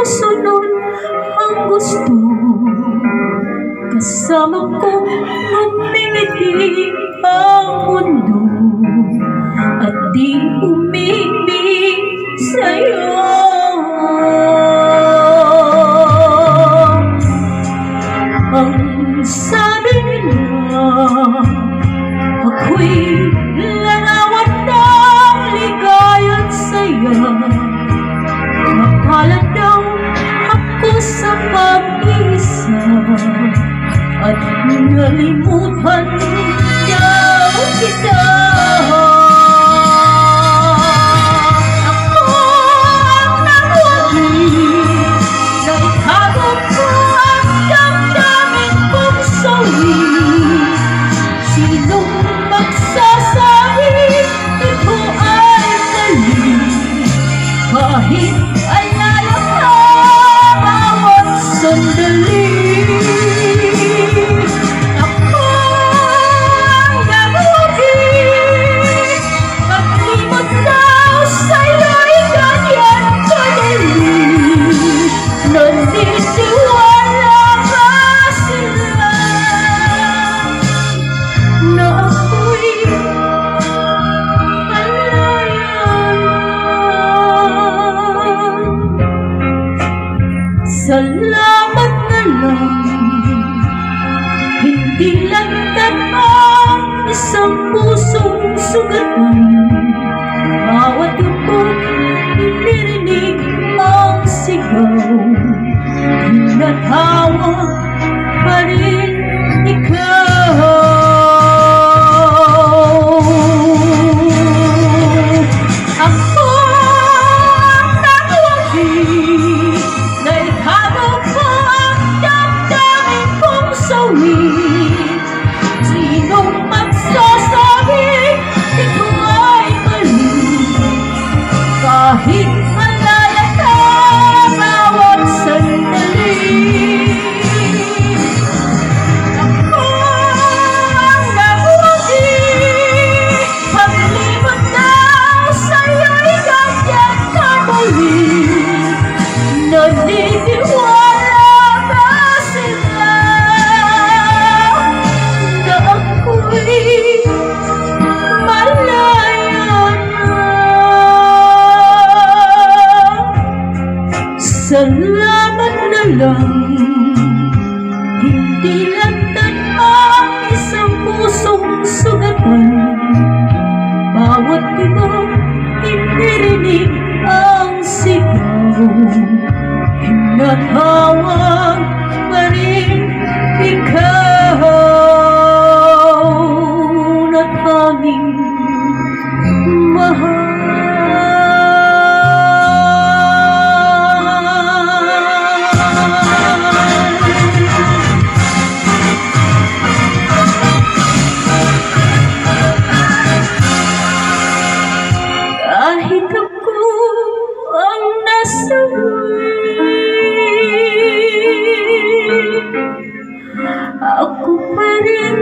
sumusunod ang gusto. Kasama ko ngumingiti ang mundo at di umibig sa'yo. Ang sabi nila, ako'y larawan ng ligaya't saya. Akala daw ako sa pag-isa at nalimutan daw kita. Ako ang nagwagi na itago ko ang damdamin kong sawi. Sinong magsasabi ito ay mali? Kahit alala ka bawat sandali. Ako ang nagwagi, paglimot daw sa'yo'y ganyan kadali. Naniniwala ba sila na ako'y salamat na lang, hindi lantad ang isang pusong sugatan. Bawat tugtog, inirinig ang sigaw, tinatawag pa rin ikaw. Ako ang nagwagi na itago ko ang damdamin kong sawi. Sinong magsasabi ito ay mali? Kahit malaya ka bawat sandali. Ako ang nagwagi, paglimot daw sa'yo'y ganyan kadali. Naniniwala ba sila na ako'y malaya na? Salamat na lang, hindi lantad ang isang pusong sugatan. Bawat tibok, inirinig ang sigaw, hinatawag pa rin ikaw na tanging mahal. Kahit ako ang nasawi, ako pa rin